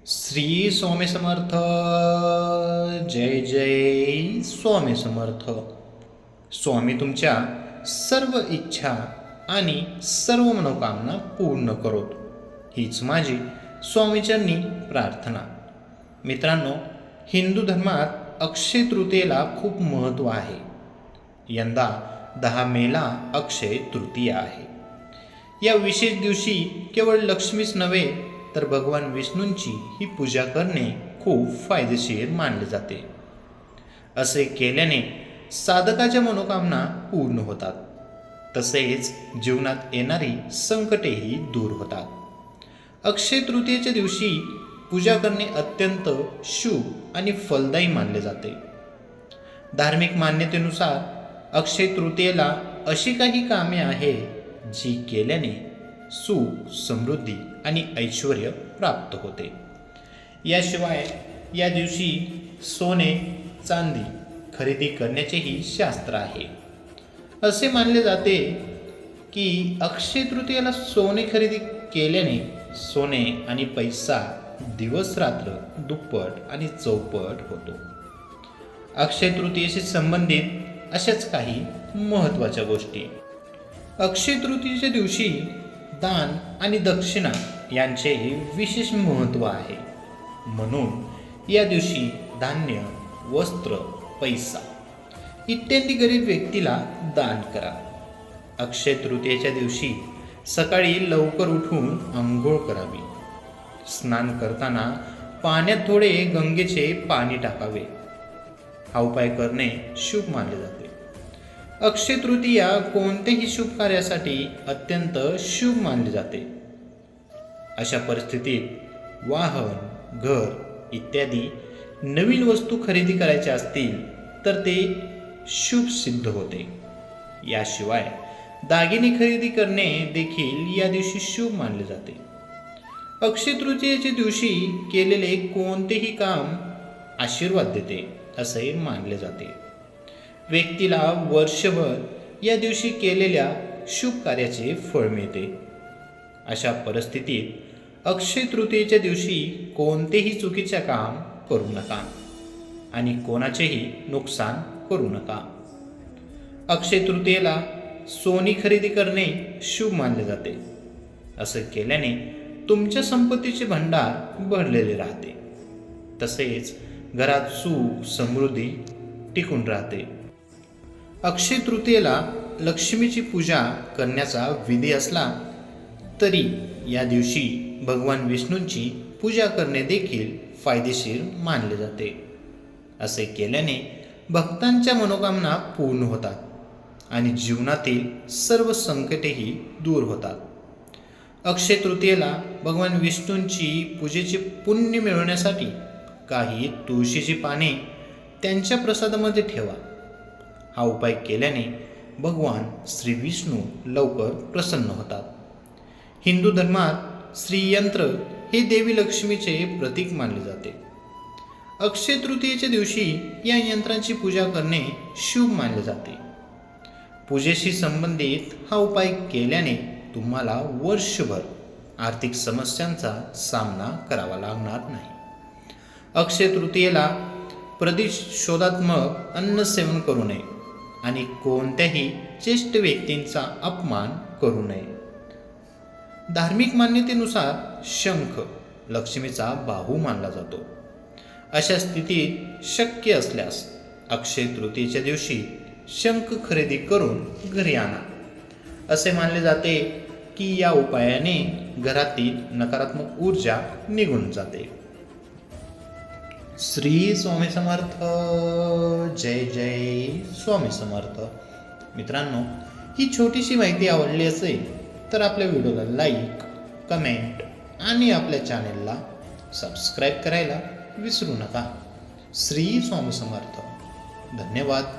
श्री स्वामी समर्थ. जय जय स्वामी समर्थ. स्वामी तुमच्या सर्व इच्छा आणि सर्व मनोकामना पूर्ण करोत, हीच माझी स्वामीचरणी प्रार्थना. मित्रांनो, हिंदू धर्मात अक्षय तृतीयेला खूप महत्त्व आहे. यंदा 10 मेला अक्षय तृतीया आहे. या विशेष दिवशी केवळ लक्ष्मीच नव्हे तर भगवान विष्णूंची ही पूजा करणे खूप फायदेशीर मानले जाते. असे केल्याने साधकाच्या मनोकामना पूर्ण होतात, तसेच जीवनात येणारी संकटेही दूर होतात. अक्षय तृतीयेच्या दिवशी पूजा करणे अत्यंत शुभ आणि फलदायी मानले जाते. धार्मिक मान्यतेनुसार अक्षय तृतीयेला अशी काही कामे आहेत जी केल्याने सुख, समृद्धी आणि ऐश्वर प्राप्त होते. याशिवाय या दिवशी सोने, चांदी खरेदी करण्याचेही शास्त्र आहे. असे मानले जाते की अक्षय तृतीयेला सोने खरेदी केल्याने सोने आणि पैसा दिवस रात्र दुप्पट आणि चौपट होतो. अक्षय तृतीयेशी संबंधित अशाच काही महत्त्वाच्या गोष्टी. अक्षय तृतीयेच्या दिवशी दान आणि दक्षिणा यांचे विशेष महत्त्व आहे. म्हणून या दिवशी धान्य, वस्त्र, पैसा इत्यादी गरीब व्यक्तीला दान करा. अक्षय तृतीयेच्या दिवशी सकाळी लवकर उठून अंघोळ करावी. स्नान करताना पाण्यात थोडे गंगेचे पाणी टाकावे. हा उपाय करणे शुभ मानले जाते. अक्षय तृतीया कोणत्याही शुभ कार्यासाठी अत्यंत शुभ मानले जाते. अशा परिस्थितीत वाहन, घर इत्यादी नवीन वस्तू खरेदी करायच्या असतील तर ते शुभ सिद्ध होते. याशिवाय दागिने खरेदी करणे देखील या दिवशी शुभ मानले जाते. अक्षय तृतीयेच्या दिवशी केलेले कोणतेही काम आशीर्वाद देते असे मानले जाते. व्यक्तीला वर्षभर या दिवशी केलेल्या शुभ कार्याचे फळ मिळते. अशा परिस्थितीत अक्षय तृतीयेच्या दिवशी कोणतेही चुकीचे काम करू नका आणि कोणाचेही नुकसान करू नका. अक्षय तृतीयेला सोनी खरेदी करणे शुभ मानले जाते. असे केल्याने तुमच्या संपत्तीचे भंडार भरलेले राहते, तसेच घरात सुख, समृद्धी टिकून राहते. अक्षय तृतीयेला लक्ष्मीची पूजा करण्याचा विधी असला तरी या दिवशी भगवान विष्णूंची पूजा करणे देखील फायदेशीर मानले जाते. असे केल्याने भक्तांच्या मनोकामना पूर्ण होतात आणि जीवनातील सर्व संकटेही दूर होतात. अक्षय तृतीयेला भगवान विष्णूंची पूजेचे पुण्य मिळवण्यासाठी काही तुळशीची पाने त्यांच्या प्रसादामध्ये ठेवा. हा उपाय केल्याने भगवान श्री विष्णू लवकर प्रसन्न होतात. हिंदू धर्मात श्रीयंत्र हे देवी लक्ष्मीचे प्रतीक मानले जाते. अक्षय तृतीयेच्या दिवशी या यंत्रांची पूजा करणे शुभ मानले जाते. पूजेशी संबंधित हा उपाय केल्याने तुम्हाला वर्षभर आर्थिक समस्यांचा सामना करावा लागणार नाही. अक्षय तृतीयेला प्रतिशोधात्मक अन्न सेवन करू नये आणि कोणत्याही ज्येष्ठ व्यक्तींचा अपमान करू नये. धार्मिक मान्यतेनुसार शंख लक्ष्मीचा बाहू मानला जातो. अशा स्थितीत शक्य असल्यास अक्षय तृतीयेच्या दिवशी शंख खरेदी करून घरी आणा. असे मानले जाते की या उपायाने घरातील नकारात्मक ऊर्जा निघून जाते. श्री स्वामी समर्थ. जय जय स्वामी समर्थ. मित्रांनो, ही छोटीशी माहिती आवडली असेल तर आपल्या व्हिडिओला लाईक, कमेंट आणि आपल्या चॅनेलला सबस्क्राईब करायला विसरू नका. श्री स्वामी समर्थ. धन्यवाद.